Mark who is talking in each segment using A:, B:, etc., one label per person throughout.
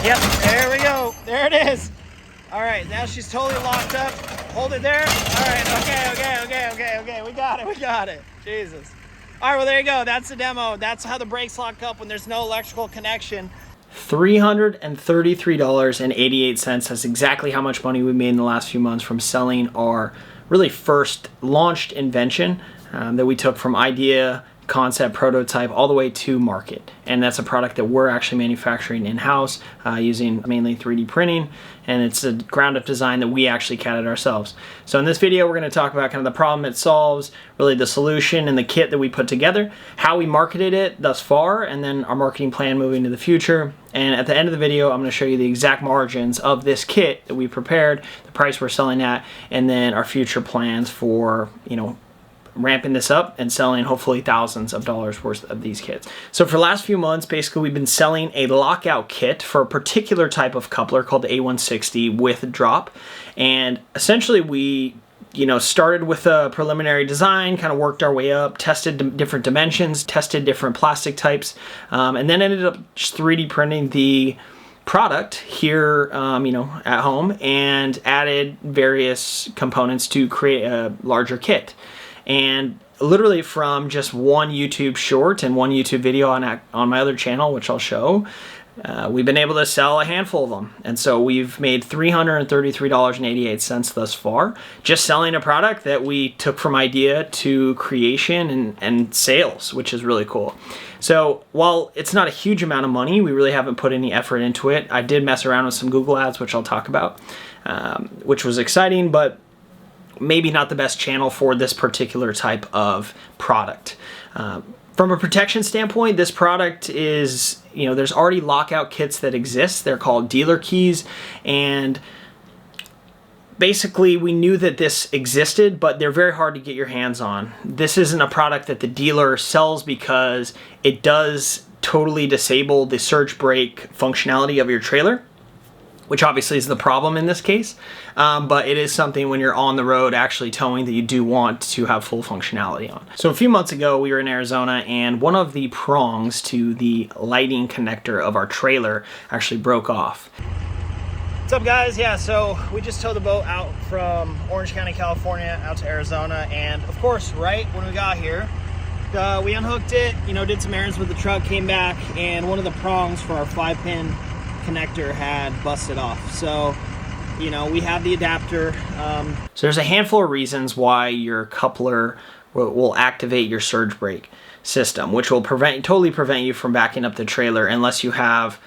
A: Yep, there we go. There it is. All right, now she's totally locked up. Hold it there. All right, okay. We got it. Jesus. All right, well, there you go. That's the demo. That's how the brakes lock up when there's no electrical connection. $333.88. That's exactly how much money we made in the last few months from selling our really first launched invention that we took from idea, concept, prototype, all the way to market. And that's a product that we're actually manufacturing in-house using mainly 3D printing, and it's a ground-up design that we actually CAD'd ourselves. So in this video, we're going to talk about kind of the problem it solves, really the solution and the kit that we put together, how we marketed it thus far, and then our marketing plan moving to the future. And at the end of the video, I'm going to show you the exact margins of this kit that we prepared, the price we're selling at, and then our future plans for, ramping this up and selling hopefully thousands of dollars worth of these kits. So for the last few months, basically we've been selling a lockout kit for a particular type of coupler called the A-160 with drop. And essentially we started with a preliminary design, kind of worked our way up, tested different dimensions, tested different plastic types, and then ended up just 3D printing the product here, at home, and added various components to create a larger kit. And literally from just one YouTube short and one YouTube video on my other channel, which I'll show, we've been able to sell a handful of them. And so we've made $333.88 thus far, just selling a product that we took from idea to creation and sales, which is really cool. So while it's not a huge amount of money, we really haven't put any effort into it. I did mess around with some Google ads, which I'll talk about, which was exciting, but maybe not the best channel for this particular type of product. From a protection standpoint, this product is, there's already lockout kits that exist. They're called dealer keys, and basically we knew that this existed, but they're very hard to get your hands on. This isn't a product that the dealer sells because it does totally disable the surge brake functionality of your trailer, which obviously is the problem in this case, but it is something when you're on the road actually towing that you do want to have full functionality on. So a few months ago, we were in Arizona, and one of the prongs to the lighting connector of our trailer actually broke off. What's up, guys? Yeah, so we just towed the boat out from Orange County, California, out to Arizona, and of course, right when we got here, we unhooked it, did some errands with the truck, came back, and one of the prongs for our 5-pin connector had busted off. So we have the adapter. So there's a handful of reasons why your coupler will activate your surge brake system, which will totally prevent you from backing up the trailer unless you have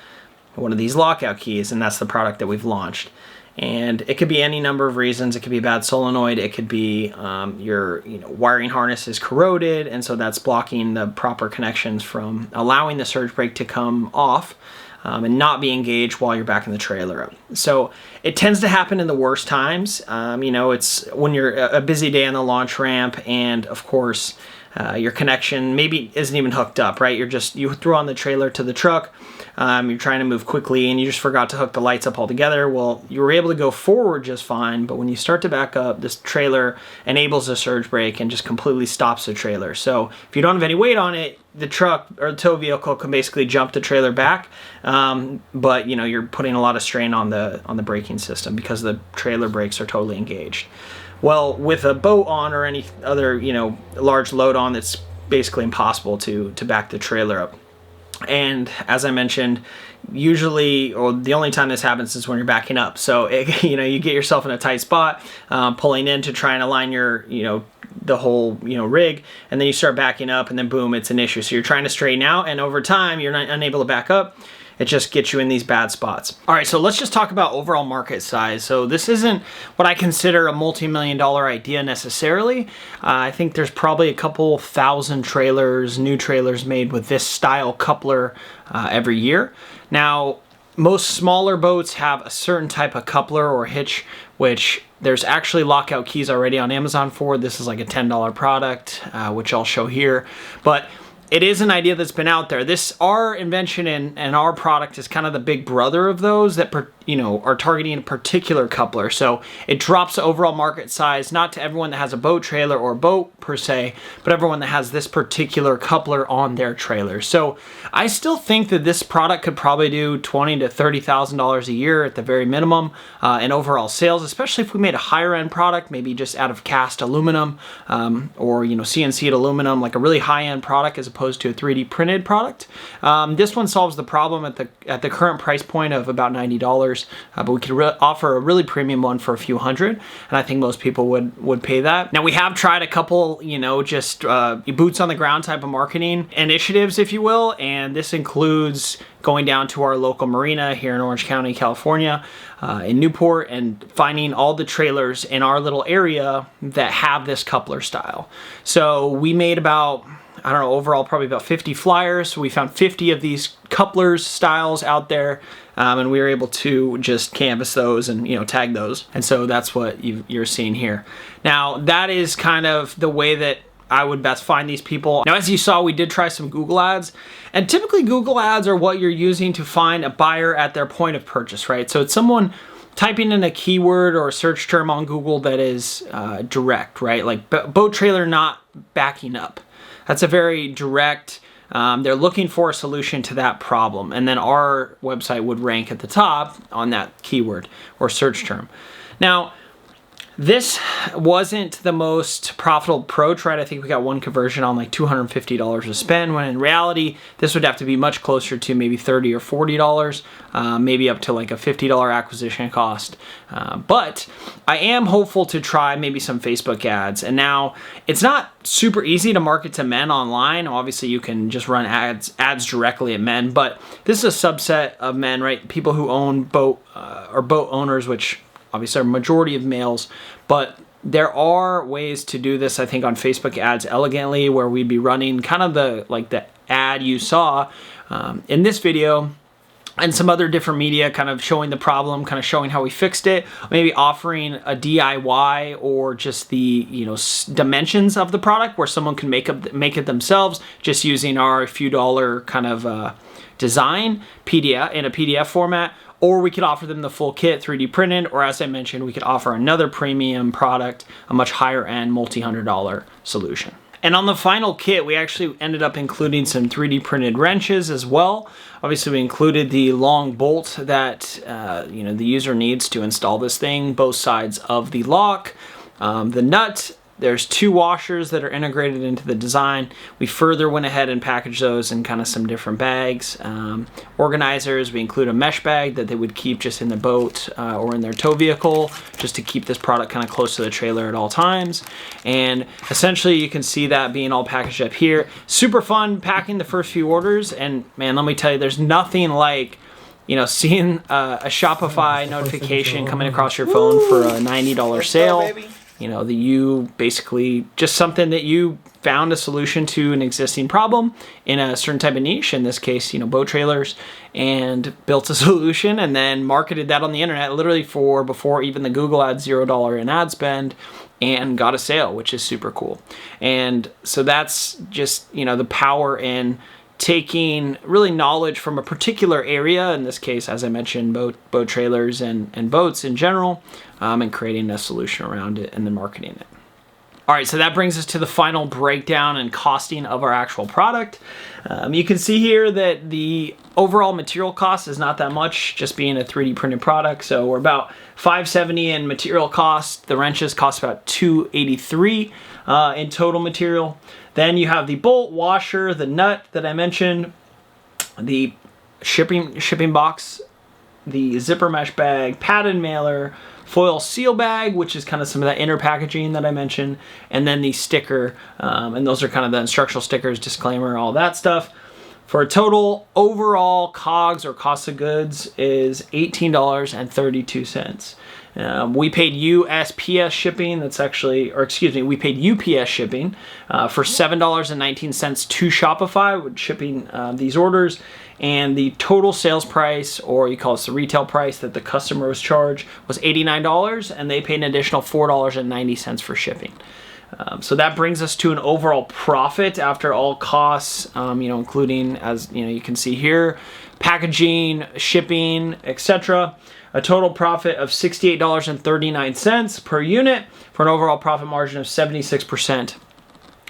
A: one of these lockout keys, and that's the product that we've launched. And it could be any number of reasons. It could be a bad solenoid. It could be your wiring harness is corroded, and so that's blocking the proper connections from allowing the surge brake to come off. And not be engaged while you're backing the trailer up. So it tends to happen in the worst times. It's when you're a busy day on the launch ramp, and of course your connection maybe isn't even hooked up, right? You threw on the trailer to the truck, you're trying to move quickly, and you just forgot to hook the lights up altogether. Well, you were able to go forward just fine, but when you start to back up, this trailer enables a surge brake and just completely stops the trailer. So if you don't have any weight on it, the truck or the tow vehicle can basically jump the trailer back, but you're putting a lot of strain on the braking system because the trailer brakes are totally engaged. Well, with a boat on or any other large load on, it's basically impossible to back the trailer up. And as I mentioned, usually, or the only time this happens is when you're backing up. So you get yourself in a tight spot, pulling in to try and align your the whole rig, and then you start backing up, and then boom, it's an issue. So you're trying to straighten out, and over time you're not unable to back up. It just gets you in these bad spots. All right, so let's just talk about overall market size. So this isn't what I consider a multi-million-dollar idea necessarily. I think there's probably a couple thousand new trailers made with this style coupler every year. Now, most smaller boats have a certain type of coupler or hitch, which there's actually lockout keys already on Amazon for. This is like a $10 product, which I'll show here. But it is an idea that's been out there. Our invention and our product is kind of the big brother of those that are targeting a particular coupler. So it drops the overall market size, not to everyone that has a boat trailer or boat per se, but everyone that has this particular coupler on their trailer. So I still think that this product could probably do $20,000 to $30,000 a year at the very minimum in overall sales, especially if we made a higher end product, maybe just out of cast aluminum or CNC'd aluminum, like a really high end product as opposed to a 3D printed product. This one solves the problem at the current price point of about $90, but we could offer a really premium one for a few hundred, and I think most people would pay that. Now we have tried a couple, just boots on the ground type of marketing initiatives, if you will, and this includes going down to our local marina here in Orange County, California, in Newport, and finding all the trailers in our little area that have this coupler style. So we made about, I don't know, overall probably about 50 flyers. So we found 50 of these couplers styles out there, and we were able to just canvas those and tag those. And so that's what you're seeing here. Now that is kind of the way that I would best find these people. Now, as you saw, we did try some Google ads, and typically Google ads are what you're using to find a buyer at their point of purchase, right? So it's someone typing in a keyword or a search term on Google that is direct, right? Like boat trailer not backing up. That's a very direct, they're looking for a solution to that problem. And then our website would rank at the top on that keyword or search term. Now, this wasn't the most profitable approach, right? I think we got one conversion on like $250 to spend, when in reality, this would have to be much closer to maybe $30 or $40, maybe up to like a $50 acquisition cost. But I am hopeful to try maybe some Facebook ads. And now it's not super easy to market to men online. Obviously, you can just run ads directly at men, but this is a subset of men, right? People who own boat or boat owners, which obviously are majority of males, but there are ways to do this, I think, on Facebook ads elegantly, where we'd be running kind of the ad you saw in this video and some other different media, kind of showing the problem, kind of showing how we fixed it, maybe offering a DIY or just the dimensions of the product where someone can make it themselves just using our few dollar kind of design PDF in a PDF format. Or we could offer them the full kit, 3D printed, or as I mentioned, we could offer another premium product, a much higher end, multi-$100 solution. And on the final kit, we actually ended up including some 3D printed wrenches as well. Obviously, we included the long bolt that the user needs to install this thing, both sides of the lock, the nut. There's 2 washers that are integrated into the design. We further went ahead and packaged those in kind of some different bags. Organizers, we include a mesh bag that they would keep just in the boat or in their tow vehicle, just to keep this product kind of close to the trailer at all times. And essentially you can see that being all packaged up here. Super fun packing the first few orders. And man, let me tell you, there's nothing like seeing a Shopify notification coming across your phone for a $90 sale. You basically just something that you found a solution to an existing problem in a certain type of niche, in this case, boat trailers, and built a solution and then marketed that on the internet literally before even the Google ads, $0 in ad spend, and got a sale, which is super cool. And so that's just, the power in taking really knowledge from a particular area, in this case, as I mentioned, boat trailers and boats in general, and creating a solution around it and then marketing it. All right, so that brings us to the final breakdown and costing of our actual product. You can see here that the overall material cost is not that much, just being a 3D printed product. So we're about $570 in material cost. The wrenches cost about $283 in total material. Then you have the bolt, washer, the nut that I mentioned, the shipping box, the zipper mesh bag, padded mailer, foil seal bag, which is kind of some of that inner packaging that I mentioned, and then the sticker, and those are kind of the instructional stickers, disclaimer, all that stuff. For a total overall COGS or cost of goods is $18.32. We paid USPS shipping. We paid UPS shipping for $7.19 to Shopify with shipping these orders. And the total sales price, or you call it the retail price that the customer was charged, was $89, and they paid an additional $4.90 for shipping. So that brings us to an overall profit after all costs, including, as you can see here, packaging, shipping, etc. A total profit of $68.39 per unit for an overall profit margin of 76%,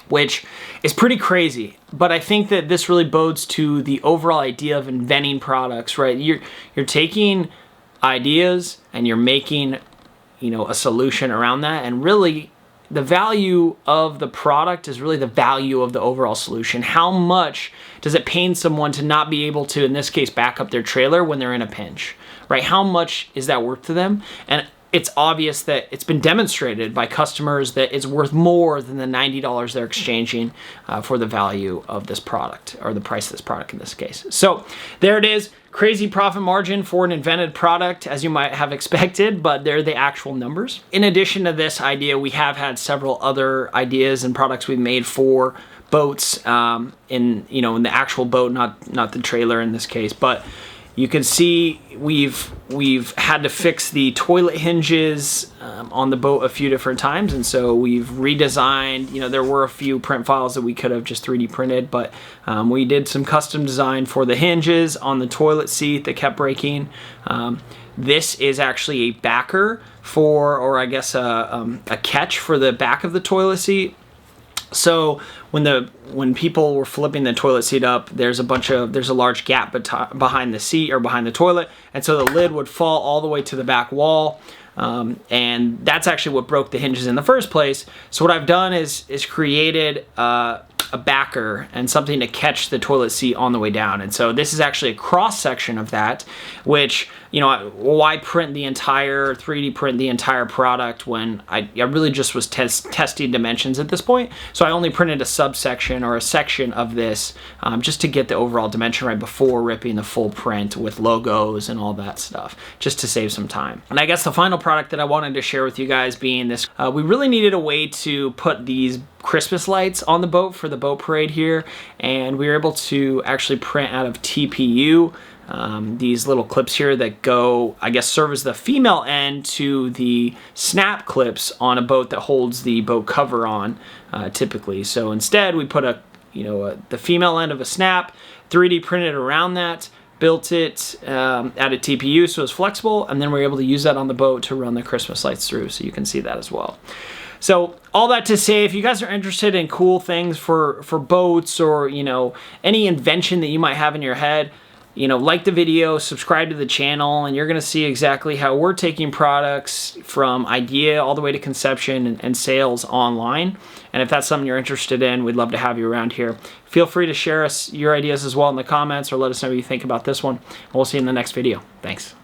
A: which is pretty crazy. But I think that this really bodes to the overall idea of inventing products, right? You're taking ideas and you're making, a solution around that, and really the value of the product is really the value of the overall solution. How much does it pain someone to not be able to, in this case, back up their trailer when they're in a pinch, right? How much is that worth to them? And it's obvious that it's been demonstrated by customers that it's worth more than the $90 they're exchanging for the value of this product, or the price of this product in this case. So there it is. Crazy profit margin for an invented product, as you might have expected, but they're the actual numbers. In addition to this idea, we have had several other ideas and products we've made for boats, in the actual boat, not the trailer in this case. But you can see we've had to fix the toilet hinges on the boat a few different times, and so we've redesigned. There were a few print files that we could have just 3D printed, but we did some custom design for the hinges on the toilet seat that kept breaking. This is actually a backer for, or I guess a catch for the back of the toilet seat. So when people were flipping the toilet seat up, there's a large gap behind the seat, or behind the toilet, and so the lid would fall all the way to the back wall, and that's actually what broke the hinges in the first place. So what I've done is created a backer and something to catch the toilet seat on the way down. And so this is actually a cross section of that, which, why print the entire 3D print the entire product when I really just was testing dimensions at this point. So I only printed a subsection or a section of this just to get the overall dimension right before ripping the full print with logos and all that stuff, just to save some time. And I guess the final product that I wanted to share with you guys being this, we really needed a way to put these Christmas lights on the boat for the boat parade here, and we were able to actually print out of TPU these little clips here that go, I guess, serve as the female end to the snap clips on a boat that holds the boat cover on typically. So instead we put the female end of a snap, 3D printed around that, built it out of TPU so it's flexible, and then we're able to use that on the boat to run the Christmas lights through, so you can see that as well. So all that to say, if you guys are interested in cool things for boats, or any invention that you might have in your head, like the video, subscribe to the channel, and you're going to see exactly how we're taking products from idea all the way to conception and sales online. And if that's something you're interested in, we'd love to have you around here. Feel free to share your ideas as well in the comments, or let us know what you think about this one. And we'll see you in the next video. Thanks.